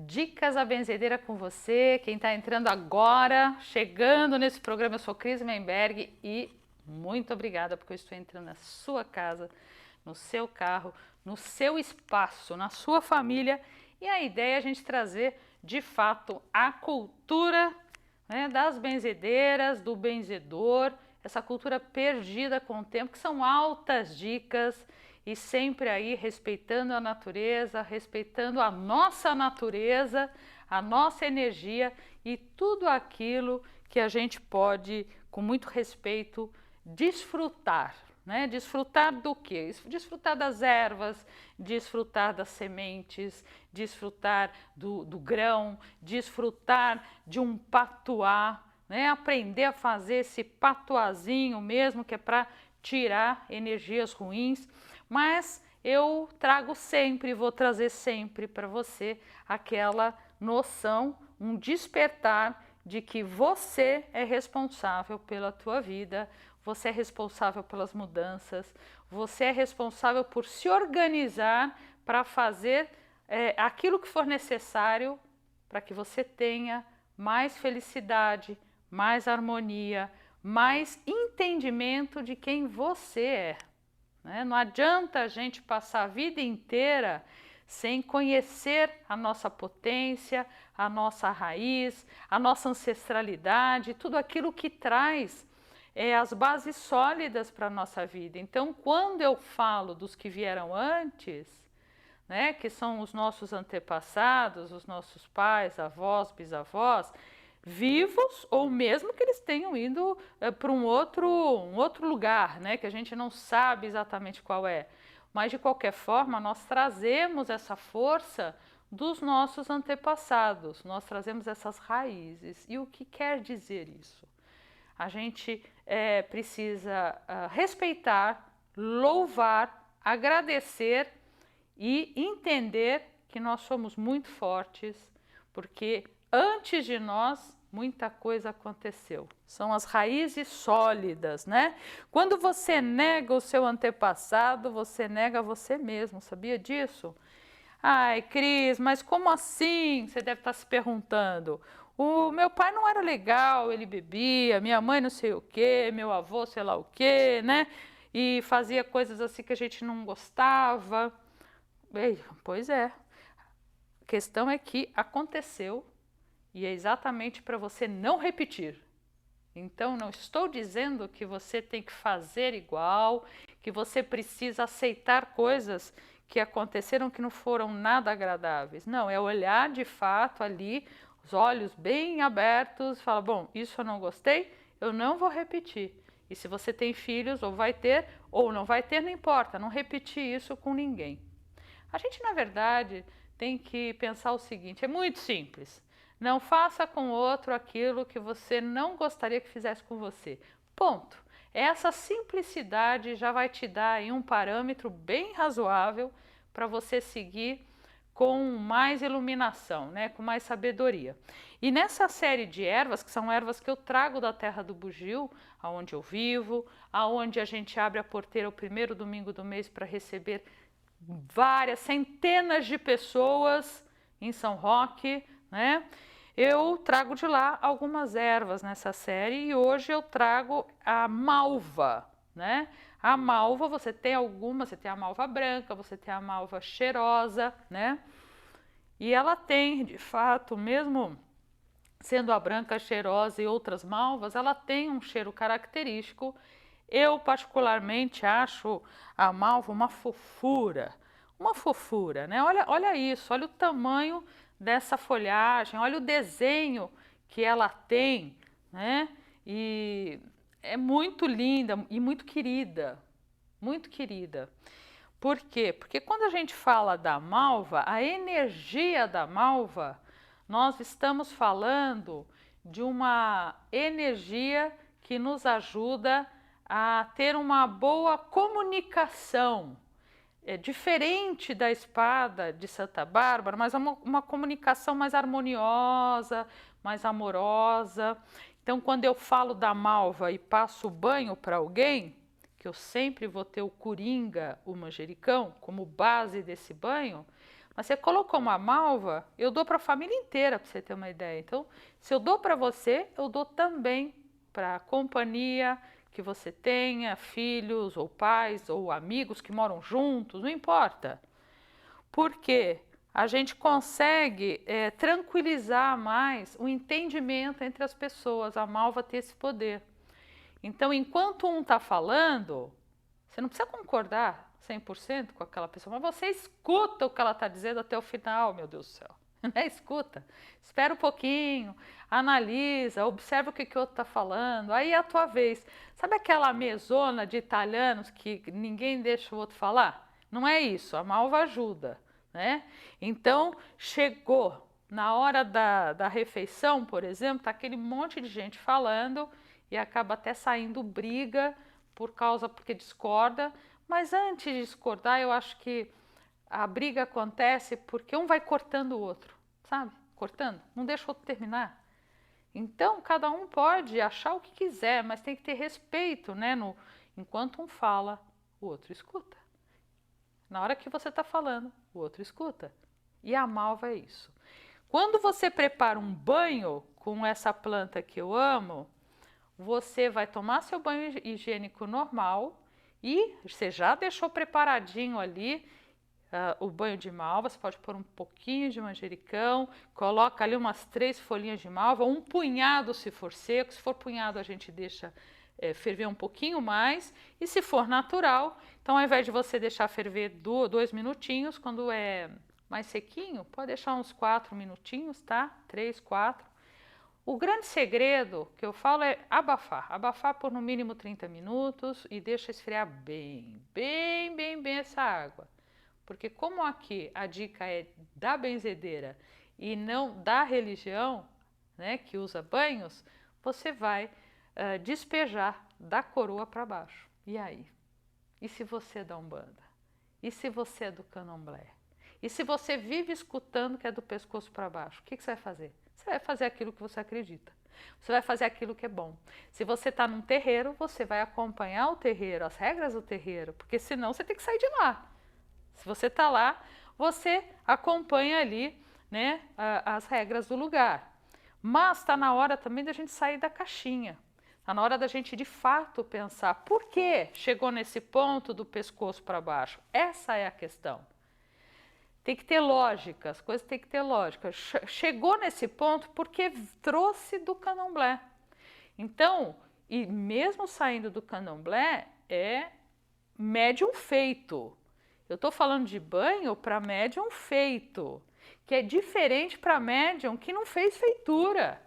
Dicas da benzedeira com você, quem está entrando agora, chegando nesse programa, eu sou Cris Menberg e muito obrigada porque eu estou entrando na sua casa, no seu carro, no seu espaço, na sua família, e a ideia é a gente trazer de fato a cultura, né, das benzedeiras, do benzedor, essa cultura perdida com o tempo, que são altas dicas e sempre aí respeitando a natureza, respeitando a nossa natureza, a nossa energia e tudo aquilo que a gente pode, com muito respeito, desfrutar. Né? Desfrutar do quê? Desfrutar das ervas, desfrutar das sementes, desfrutar do grão, desfrutar de um patuá, né? Aprender a fazer esse patuazinho mesmo, que é para tirar energias ruins, mas eu trago sempre, vou trazer sempre para você aquela noção, um despertar de que você é responsável pela tua vida, você é responsável pelas mudanças, você é responsável por se organizar para fazer aquilo que for necessário para que você tenha mais felicidade, mais harmonia, mais entendimento de quem você é. Né? Não adianta a gente passar a vida inteira sem conhecer a nossa potência, a nossa raiz, a nossa ancestralidade, tudo aquilo que traz as bases sólidas para a nossa vida. Então, quando eu falo dos que vieram antes, né, que são os nossos antepassados, os nossos pais, avós, bisavós, vivos ou mesmo que eles tenham ido para um outro lugar, né, que a gente não sabe exatamente qual é. Mas, de qualquer forma, nós trazemos essa força dos nossos antepassados, nós trazemos essas raízes. E o que quer dizer isso? A gente precisa respeitar, louvar, agradecer e entender que nós somos muito fortes, porque antes de nós muita coisa aconteceu. São as raízes sólidas, né? Quando você nega o seu antepassado, você nega você mesmo, sabia disso? Ai, Cris, mas como assim? Você deve estar se perguntando. O meu pai não era legal, ele bebia, minha mãe não sei o quê, meu avô sei lá o quê, né? E fazia coisas assim que a gente não gostava. Pois é, a questão é que aconteceu e é exatamente para você não repetir. Então, não estou dizendo que você tem que fazer igual, que você precisa aceitar coisas que aconteceram que não foram nada agradáveis. Não, é olhar de fato ali, os olhos bem abertos, falar, bom, isso eu não gostei, eu não vou repetir. E se você tem filhos, ou vai ter, ou não vai ter, não importa, não repetir isso com ninguém. A gente, na verdade, tem que pensar o seguinte, é muito simples. Não faça com o outro aquilo que você não gostaria que fizesse com você. Ponto. Essa simplicidade já vai te dar aí um parâmetro bem razoável para você seguir com mais iluminação, né? Com mais sabedoria. E nessa série de ervas, que são ervas que eu trago da terra do Bugio, aonde eu vivo, aonde a gente abre a porteira o primeiro domingo do mês para receber várias centenas de pessoas em São Roque, né? Eu trago de lá algumas ervas nessa série e hoje eu trago a malva, né? A malva, você tem algumas, você tem a malva branca, você tem a malva cheirosa, né? E ela tem, de fato, mesmo sendo a branca cheirosa e outras malvas, ela tem um cheiro característico. Eu particularmente acho a malva uma fofura, né? Olha isso, olha o tamanho dessa folhagem, olha o desenho que ela tem, né? E é muito linda e muito querida, muito querida. Por quê? Porque quando a gente fala da malva, a energia da malva, nós estamos falando de uma energia que nos ajuda a ter uma boa comunicação. É diferente da espada de Santa Bárbara, mas é uma comunicação mais harmoniosa, mais amorosa. Então, quando eu falo da malva e passo o banho para alguém, porque eu sempre vou ter o coringa, o manjericão, como base desse banho, mas você colocou uma malva, eu dou para a família inteira, para você ter uma ideia. Então, se eu dou para você, eu dou também para a companhia que você tenha, filhos ou pais ou amigos que moram juntos, não importa. Porque a gente consegue tranquilizar mais o entendimento entre as pessoas, a malva tem esse poder. Então, enquanto um está falando, você não precisa concordar 100% com aquela pessoa, mas você escuta o que ela está dizendo até o final, meu Deus do céu. Né? Escuta, espera um pouquinho, analisa, observa o que o outro está falando, aí é a tua vez. Sabe aquela mesona de italianos que ninguém deixa o outro falar? Não é isso, a malva ajuda. Né? Então, chegou na hora da refeição, por exemplo, está aquele monte de gente falando e acaba até saindo briga porque discorda, mas antes de discordar, eu acho que a briga acontece porque um vai cortando o outro, sabe? Cortando, não deixa o outro terminar. Então, cada um pode achar o que quiser, mas tem que ter respeito, né? Enquanto um fala, o outro escuta. Na hora que você está falando, o outro escuta. E a malva é isso. Quando você prepara um banho com essa planta que eu amo, você vai tomar seu banho higiênico normal e você já deixou preparadinho ali o banho de malva. Você pode pôr um pouquinho de manjericão, coloca ali umas 3 folhinhas de malva, um punhado se for seco. Se for punhado, a gente deixa ferver um pouquinho mais. E se for natural, então ao invés de você deixar ferver 2 minutinhos, quando é mais sequinho, pode deixar uns 4 minutinhos, tá? 3, 4. O grande segredo que eu falo é abafar. Abafar por no mínimo 30 minutos e deixa esfriar bem essa água. Porque como aqui a dica é da benzedeira e não da religião, né, que usa banhos, você vai despejar da coroa para baixo. E aí? E se você é da Umbanda? E se você é do Candomblé? E se você vive escutando que é do pescoço para baixo? O que você vai fazer? Você vai fazer aquilo que você acredita. Você vai fazer aquilo que é bom. Se você está num terreiro, você vai acompanhar o terreiro, as regras do terreiro, porque senão você tem que sair de lá. Se você está lá, você acompanha ali, né, as regras do lugar. Mas está na hora também da gente sair da caixinha. Está na hora da gente de fato pensar por que chegou nesse ponto do pescoço para baixo. Essa é a questão. Tem que ter lógica, as coisas têm que ter lógica. Chegou nesse ponto porque trouxe do Candomblé. Então, e mesmo saindo do Candomblé, é médium feito. Eu estou falando de banho para médium feito, que é diferente para médium que não fez feitura.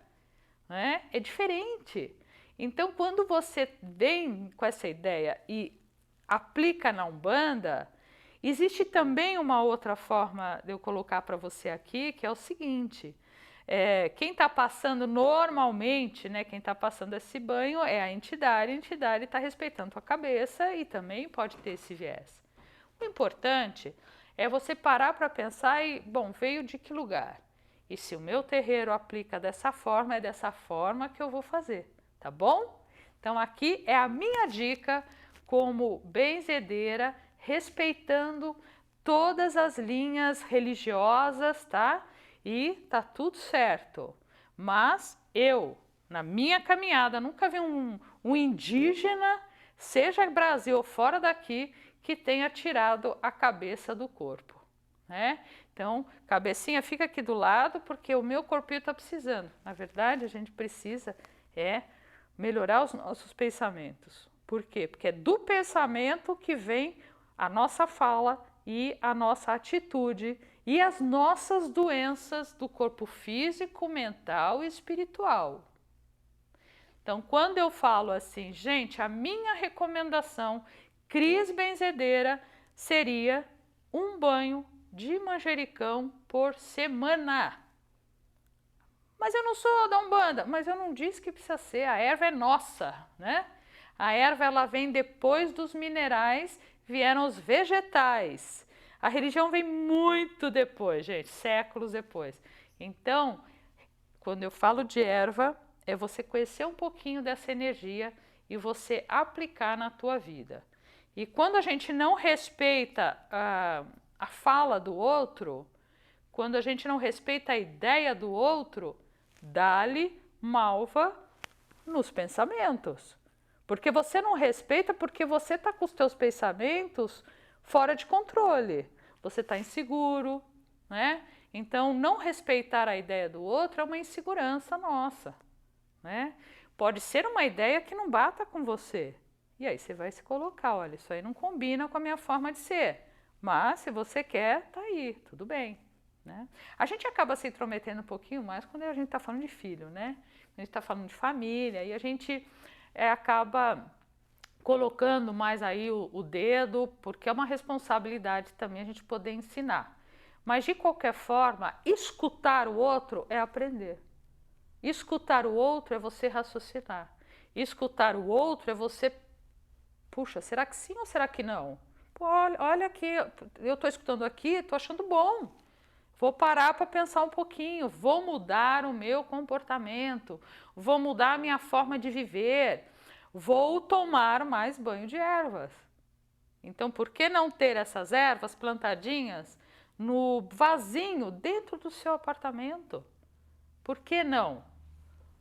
Né? É diferente. Então, quando você vem com essa ideia e aplica na Umbanda, existe também uma outra forma de eu colocar para você aqui, que é o seguinte: quem está passando normalmente, né, quem está passando esse banho é a entidade está respeitando a cabeça e também pode ter esse viés. O importante é você parar para pensar e, bom, veio de que lugar? E se o meu terreiro aplica dessa forma, é dessa forma que eu vou fazer, tá bom? Então aqui é a minha dica como benzedeira, respeitando todas as linhas religiosas, tá? E tá tudo certo. Mas eu, na minha caminhada, nunca vi um indígena, seja Brasil ou fora daqui, que tenha tirado a cabeça do corpo, né? Então, cabecinha fica aqui do lado porque o meu corpinho está precisando. Na verdade, a gente precisa melhorar os nossos pensamentos. Por quê? Porque é do pensamento que vem a nossa fala e a nossa atitude e as nossas doenças do corpo físico, mental e espiritual. Então, quando eu falo assim, gente, a minha recomendação, Cris Benzedeira, seria um banho de manjericão por semana. Mas eu não sou da Umbanda, mas eu não disse que precisa ser, a erva é nossa, né? A erva ela vem depois dos minerais, vieram os vegetais. A religião vem muito depois, gente, séculos depois. Então, quando eu falo de erva, é você conhecer um pouquinho dessa energia e você aplicar na tua vida. E quando a gente não respeita a fala do outro, quando a gente não respeita a ideia do outro, dá-lhe malva nos pensamentos. Porque você não respeita porque você está com os teus pensamentos fora de controle. Você está inseguro, né? Então, não respeitar a ideia do outro é uma insegurança nossa, né? Pode ser uma ideia que não bata com você. E aí você vai se colocar, olha, isso aí não combina com a minha forma de ser. Mas se você quer, tá aí, tudo bem, né? A gente acaba se intrometendo um pouquinho mais quando a gente está falando de filho, né? A gente está falando de família e a gente acaba colocando mais aí o dedo, porque é uma responsabilidade também a gente poder ensinar. Mas de qualquer forma, escutar o outro é aprender. Escutar o outro é você raciocinar. Escutar o outro é você, puxa, será que sim ou será que não? Pô, olha aqui, eu estou escutando aqui, estou achando bom. Vou parar para pensar um pouquinho, vou mudar o meu comportamento, vou mudar a minha forma de viver, vou tomar mais banho de ervas. Então, por que não ter essas ervas plantadinhas no vasinho dentro do seu apartamento? Por que não?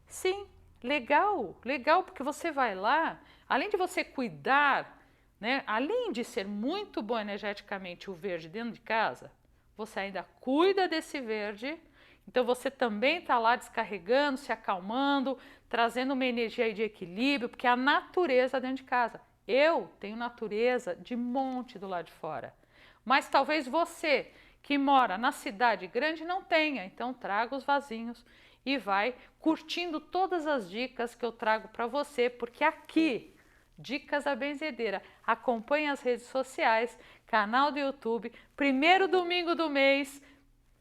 Sim, legal, legal, porque você vai lá, além de você cuidar, né, além de ser muito bom energeticamente o verde dentro de casa, você ainda cuida desse verde, então você também está lá descarregando, se acalmando, trazendo uma energia de equilíbrio, porque é a natureza dentro de casa. Eu tenho natureza de monte do lado de fora, mas talvez você que mora na cidade grande não tenha, então traga os vasinhos e vai curtindo todas as dicas que eu trago para você, porque aqui, Dicas da Benzedeira, acompanhe as redes sociais, canal do YouTube, primeiro domingo do mês,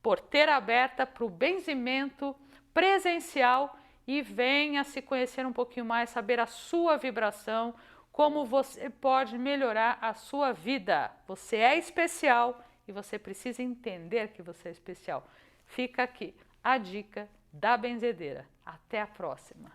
porteira aberta para o benzimento presencial e venha se conhecer um pouquinho mais, saber a sua vibração, como você pode melhorar a sua vida. Você é especial e você precisa entender que você é especial. Fica aqui a dica da benzedeira. Até a próxima.